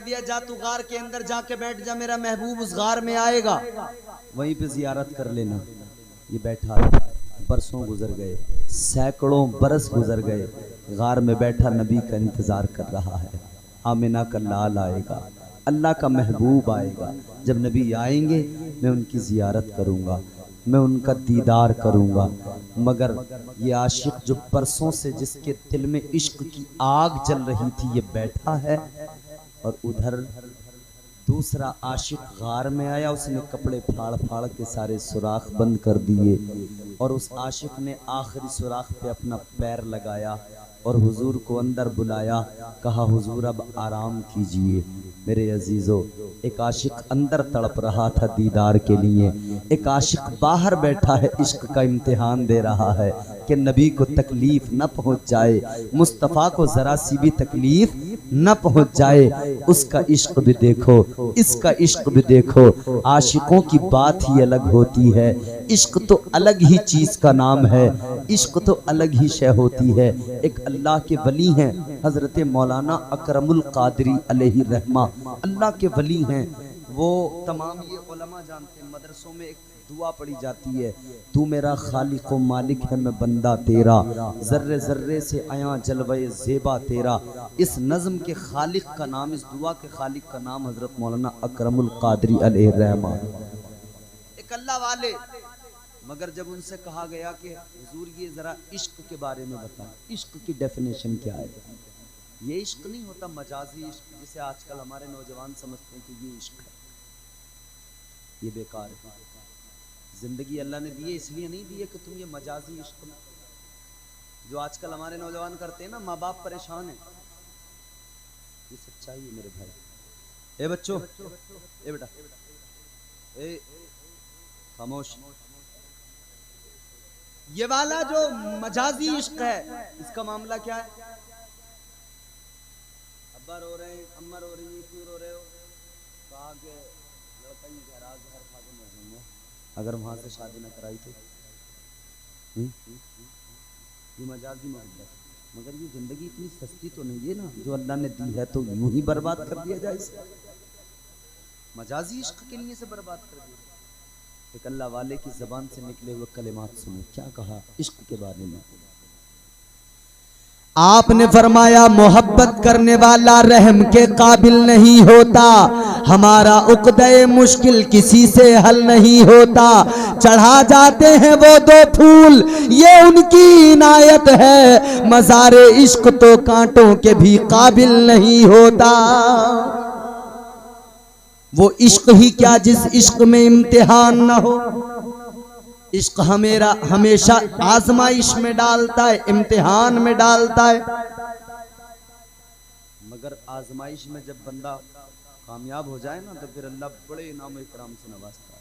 दिया जा तू गार के अंदर जाके बैठ जा, मेरा महबूब उस गार में आएगा, वहीं पे जियारत कर लेना। ये बैठा है, बरसों गुजर गए, सैकड़ों बरस गुजर गए, गार में बैठा नबी का इंतजार कर रहा है। आमिना का लाल आएगा, अल्लाह का महबूब आएगा। जब नबी आएंगे मैं उनकी जियारत करूँगा, मैं उनका दीदार करूँगा। मगर ये आशिक जो परसों से जिसके दिल में इश्क की आग जल रही थी, ये बैठा है और उधर दूसरा आशिक गार में आया, उसने कपड़े फाड़ फाड़ के सारे सुराख बंद कर दिए और उस आशिक ने आखिरी सुराख पे अपना पैर लगाया और हुजूर को अंदर बुलाया, कहा हुजूर अब आराम कीजिए। मेरे अजीज़ों, एक आशिक अंदर तड़प रहा था दीदार के लिए, एक आशिक बाहर बैठा है इश्क का इम्तिहान दे रहा है कि नबी को तकलीफ न पहुंच जाए, मुस्तफ़ा को ज़रा सी भी तकलीफ न पहुंच जाए। उसका इश्क भी देखो, इसका इश्क भी देखो। आशिकों की बात ही अलग होती है। इश्क तो अलग ही चीज़ का नाम है, इश्क तो अलग ही शय होती है। एक अल्लाह के वली हैं हज़रत मौलाना अकरमुल कादरी अलैहि रहमा, अल्लाह के वली हैं वो। तमाम ये उलमा जानते हैं, मदरसों में एक दुआ पढ़ी जाती है, तू मेरा खालिक व मालिक है, मैं बंदा तेरा, जर्रे जर्रे से आया जलवे ज़ेबा तेरा। इस नज़म के खालिक का नाम, इस दुआ के खालिक का नाम हज़रत मौलाना अकरमुल कादरी अलैहि रहमा, एक अल्लाह वाले। मगर जब उनसे कहा गया कि हुजूर ये ज़रा इश्क के बारे में बताएं, इश्क की डेफिनेशन क्या है, ये इश्क नहीं होता मजाजी इश्क जिसे आजकल हमारे नौजवान समझते हैं कि ये इश्क है, ये बेकार है। जिंदगी अल्लाह ने दी है इसलिए नहीं दी है कि तुम ये मजाजी इश्क में, जो आजकल हमारे नौजवान करते हैं ना, माँ बाप परेशान है, ये सच्चाई है मेरे भाई। ए बच्चों, ए बेटा, ए खामोश। ये वाला जो मजाजी इश्क है, इसका मामला क्या है? अब्बा रो रहे हैं, अम्मा रो रही है, क्यों रो रहे हो? कहा कि लड़का ही घर खा के मर जाएंगे अगर वहां से शादी न कराई तो। ये मजाजी मामला, मगर ये जिंदगी इतनी सस्ती तो नहीं है ना, जो अल्लाह ने दी है तो यूं ही बर्बाद कर दिया जाए इसे। मजाजी इश्क के लिए से बर्बाद कर दिया। एक अल्लाह वाले की ज़बान से निकले हुए कलिमात सुनो, क्या कहा इश्क के बारे में। आपने फरमाया मोहब्बत करने वाला रहम के काबिल नहीं होता, हमारा उक़्दे मुश्किल किसी से हल नहीं होता। चढ़ा जाते हैं वो दो फूल, ये उनकी इनायत है, मज़ारे इश्क तो कांटों के भी काबिल नहीं होता। वो इश्क ही क्या जिस इश्क में इम्तिहान न हो। इश्क हमेशा आजमाइश में डालता है, इम्तिहान में डालता है। मगर आजमाइश में जब बंदा कामयाब हो जाए ना, तो फिर अल्लाह बड़े इनाम इकराम से नवाजता है।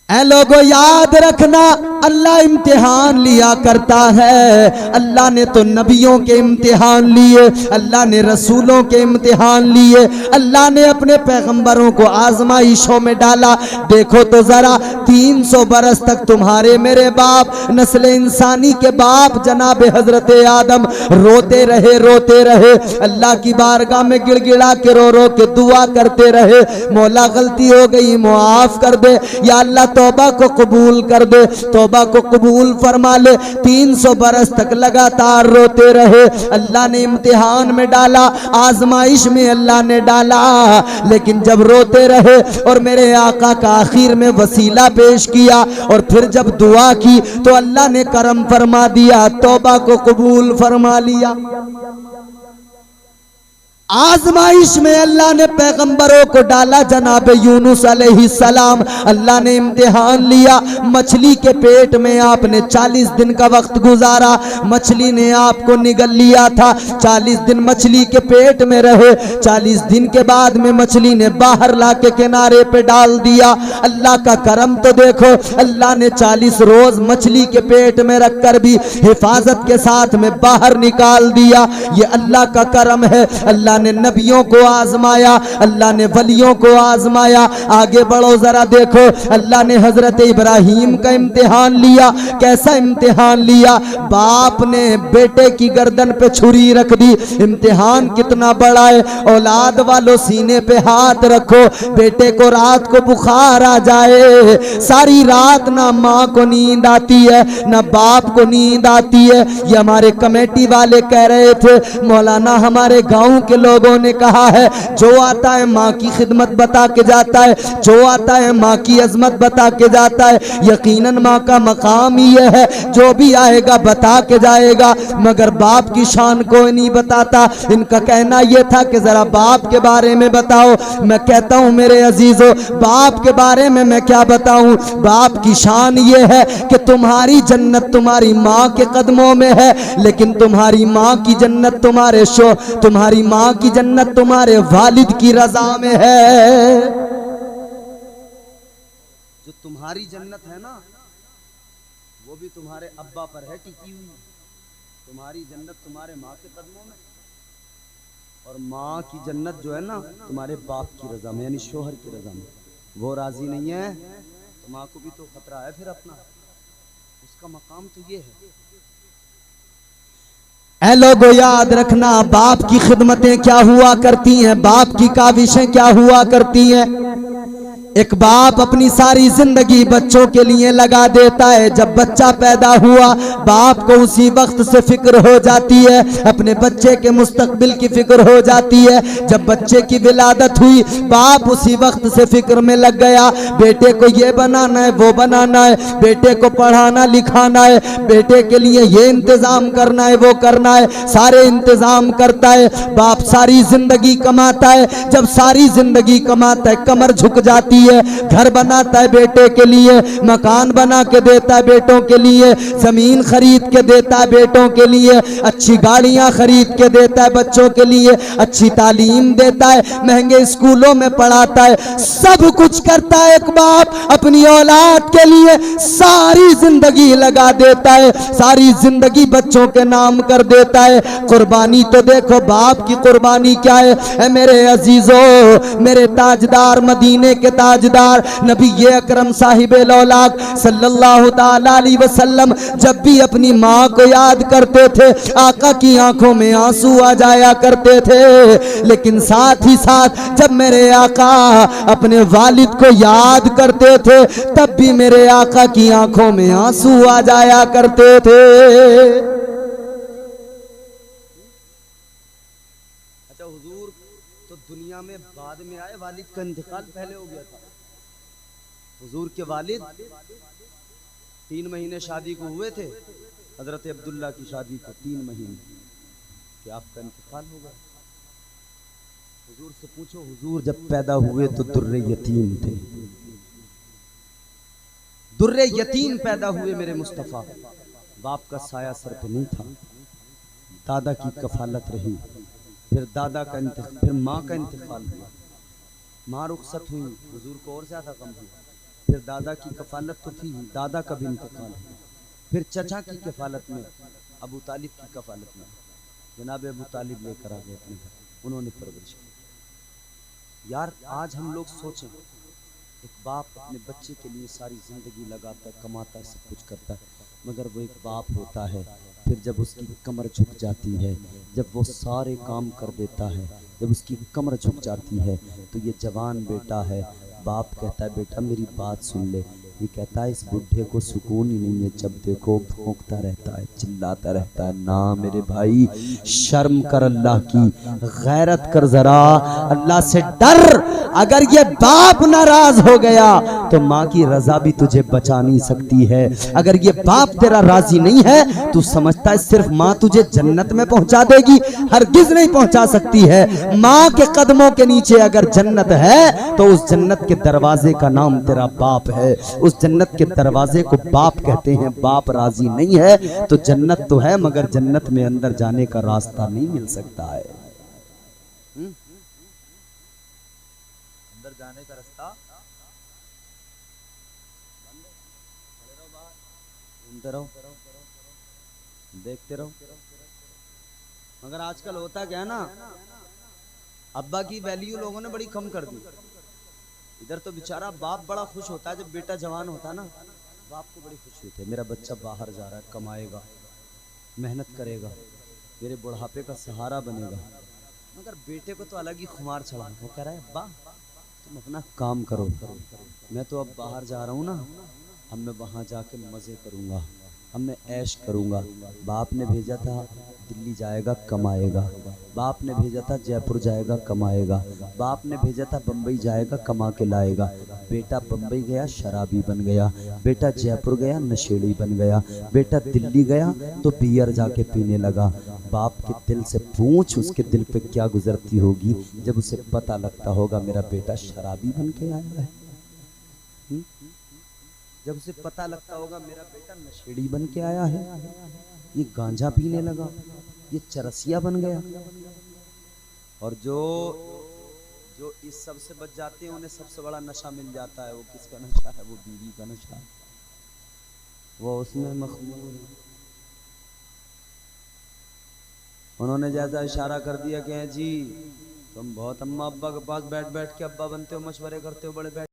ऐ लोगों याद रखना, अल्लाह इम्तिहान लिया करता है। अल्लाह ने तो नबियों के इम्तिहान लिए, अल्लाह ने रसूलों के इम्तिहान लिए, अल्लाह ने अपने पैगंबरों को आजमाइशों में डाला। देखो तो जरा 300 बरस तक तुम्हारे मेरे बाप, नस्ल इंसानी के बाप जनाब हजरत आदम रोते रहे, अल्लाह की बारगाह में गिड़गिड़ा के रो के दुआ करते रहे, मौला गलती हो गई मुआफ कर दे, या अल्लाह तौबा को कबूल कर दे, तौबा को कबूल फरमा ले। 300 बरस तक लगातार रोते रहे। अल्लाह ने इम्तिहान में डाला, आजमाइश में अल्लाह ने डाला। लेकिन जब रोते रहे और मेरे आका का आखिर में वसीला पेश किया और फिर जब दुआ की तो अल्लाह ने करम फरमा दिया, तौबा को कबूल फरमा लिया। आजमाइश में अल्लाह ने पैगंबरों को डाला। जनाब यूनुस अलैहिस्सलाम, अल्लाह ने इम्तिहान लिया। मछली के पेट में आपने 40 दिन का वक्त गुजारा, मछली ने आपको निगल लिया था। 40 दिन मछली के पेट में रहे, 40 दिन के बाद में मछली ने बाहर ला के किनारे पे डाल दिया। अल्लाह का करम तो देखो, अल्लाह ने 40 रोज मछली के पेट में रखकर भी हिफाजत के साथ में बाहर निकाल दिया। ये अल्लाह का करम है। अल्लाह ने नबियों को आजमाया, अल्लाह ने वलियों को आजमाया। आगे बढ़ो जरा देखो, अल्लाह ने हजरत इब्राहीम का इम्तिहान लिया। कैसा इम्तिहान लिया? बाप ने बेटे की गर्दन पे छुरी रख दी। इम्तिहान कितना बड़ा है। औलाद वालों सीने पे हाथ रखो। बेटे को रात को बुखार आ जाए, सारी रात ना माँ को नींद आती है ना बाप को नींद आती है। ये हमारे कमेटी वाले कह रहे थे, मौलाना हमारे गांव के लोगों ने कहा है जो आता है माँ की खिदमत बता के जाता है, जो आता है माँ की अजमत बता के जाता है। यकीनन माँ का मकाम ही ये है, जो भी आएगा बता के जाएगा, मगर बाप की शान कोई नहीं बताता। इनका कहना यह था कि जरा बाप के बारे में बताओ। मैं कहता हूं मेरे अजीजों, बाप के बारे में मैं क्या बताऊं। बाप की शान ये है कि तुम्हारी जन्नत तुम्हारी माँ के कदमों में है, लेकिन तुम्हारी माँ की जन्नत तुम्हारी माँ की जन्नत तुम्हारे वालिद की रजा में है। जो तुम्हारी जन्नत है ना, वो भी तुम्हारे अब्बा पर है टिकी हुई। तुम्हारी जन्नत तुम्हारे माँ के कदमों में, और माँ की जन्नत जो है ना तुम्हारे बाप की रजा में, यानी शोहर की रजा में। वो राजी नहीं है तो माँ को भी तो खतरा है फिर अपना। उसका मकाम तो ये है। ऐ लोगों याद रखना, बाप की खिदमतें क्या हुआ करती हैं, बाप की काविशें क्या हुआ करती हैं। एक बाप अपनी सारी जिंदगी बच्चों के लिए लगा देता है। जब बच्चा पैदा हुआ, बाप को उसी वक्त से फिक्र हो जाती है, अपने बच्चे के मुस्तकबिल की फिक्र हो जाती है। जब बच्चे की विलादत हुई, बाप उसी वक्त से फिक्र में लग गया। बेटे को ये बनाना है, वो बनाना है, बेटे को पढ़ाना लिखाना है, बेटे के लिए ये इंतजाम करना है, वो करना है, सारे इंतजाम करता है। बाप सारी जिंदगी कमाता है। जब सारी जिंदगी कमाता है, कमर झुक जाती है। घर बनाता है बेटे के लिए, मकान बना के देता है बेटों के लिए, जमीन खरीद के देता है बेटों के लिए, अच्छी गाड़ियां खरीद के देता है बच्चों के लिए, अच्छी तालीम देता है, महंगे स्कूलों में पढ़ाता है, सब कुछ करता है। एक बाप अपनी औलाद के लिए सारी जिंदगी लगा देता है, सारी जिंदगी बच्चों के नाम कर देता है। कुर्बानी तो देखो बाप की कुर्बानी क्या है। मेरे अजीजों, मेरे ताजदार, मदीने के ताजदार नबी ये अकरम साहिबे लौलाक सल्लल्लाहु ताला अलैहि वसल्लम जब भी अपनी माँ को याद करते थे, आका की आंखों में आंसू आ जाया करते थे। लेकिन साथ ही साथ जब मेरे आका अपने वालिद को याद करते थे, तब भी मेरे आका की आंखों में आंसू आ जाया करते थे। अच्छा, हुजूर तो दुनिया में बाद में आए, वालिद का इंतकाल पहले हो गया था। हुजूर के वालिद 3 महीने शादी को हुए थे, हजरत अब्दुल्ला की शादी को 3 महीने कि आपका इंतकाल हो गया। हुजूर से पूछो, हुजूर जब पैदा हुए तो दुर्रे यतीम थे, दुर्रे यतीम पैदा हुए मेरे मुस्तफ़ा। बाप का साया सर पे नहीं था, दादा की कफालत रही, फिर दादा का फिर माँ का इंतकाल हुआ, माँ रुखसत हुई, हुजूर को और ज्यादा कम हुआ। फिर दादा की कफालत तो थी, दादा का भी इंतकाल हुआ। फिर चचा की कफालत में, अबू तालिब की कफालत में जनाब अबू तालिब लेकर आ गए अपने घर, उन्होंने परवरिश की। यार आज हम लोग सोचें, एक बाप अपने बच्चे के लिए सारी जिंदगी लगाता है, कमाता है, सब कुछ करता है, मगर वो एक बाप होता है, फिर जब उसकी कमर झुक जाती है, जब वो सारे काम कर देता है, जब उसकी कमर झुक जाती है, तो ये जवान बेटा है, बाप कहता है बेटा मेरी बात सुन ले। ये कहता है इस बुढ़े को सुकून ही नहीं है, जब देखो भौंकता रहता है, चिल्लाता रहता है। ना मेरे भाई, शर्म कर, अल्लाह की गैरत कर, जरा अल्लाह से डर। अगर ये बाप नाराज हो गया तो माँ की रजा भी तुझे बचा नहीं सकती है। अगर ये बाप तेरा राजी नहीं है, तू समझता है सिर्फ माँ तुझे जन्नत में पहुंचा देगी, हरगिज नहीं पहुंचा सकती है। माँ के कदमों के नीचे अगर जन्नत है तो उस जन्नत के दरवाजे का नाम तेरा बाप है। उस जन्नत के दरवाजे को बाप कहते हैं। बाप राजी नहीं है तो जन्नत तो है, मगर जन्नत में अंदर जाने का रास्ता नहीं मिल सकता है। अंदर जाने का रास्ता घूमते रहो, देखते रहो। मगर आजकल होता क्या है ना, अब्बा की वैल्यू लोगों ने बड़ी कम कर दी। इधर तो बेचारा बाप बड़ा खुश होता है जब बेटा जवान होता है ना, बाप को बड़ी खुशी होती है, मेरा बच्चा बाहर जा रहा है, कमाएगा, मेहनत करेगा, मेरे बुढ़ापे का सहारा बनेगा। मगर बेटे को तो अलग ही खुमार चढ़ा, वो कह रहा है अब्बा तुम अपना काम करो, मैं तो अब बाहर जा रहा हूँ ना, अब मैं वहाँ जाके मज़े करूँगा, अब मैं ऐश करूँगा। बाप ने भेजा था दिल्ली जाएगा कमाएगा, बाप ने भेजा था जयपुर जाएगा कमाएगा, बाप ने भेजा था बम्बई जाएगा कमा के लाएगा। बेटा बम्बई गया शराबी बन गया, बेटा जयपुर गया नशेड़ी बन गया, बेटा दिल्ली गया तो बियर जाके पीने लगा। बाप के दिल से पूछ उसके दिल पे क्या गुजरती होगी जब उसे पता लगता होगा मेरा बेटा शराबी बन के आया है। जब उसे पता लगता होगा मेरा बेटा नशेड़ी बन के आया है, ये गांजा पीने लगा, ये चरसिया बन गया। और जो जो इस सब से बच जाते हैं उन्हें सबसे बड़ा नशा मिल जाता है। वो किसका नशा है? वो बीवी का नशा है, वो उसमें मखमूर है। उन्होंने जैसा इशारा कर दिया कि जी तुम बहुत अम्मा अब्बा के पास बैठ बैठ के अब्बा बनते हो, मशवरे करते हो, बड़े बैठ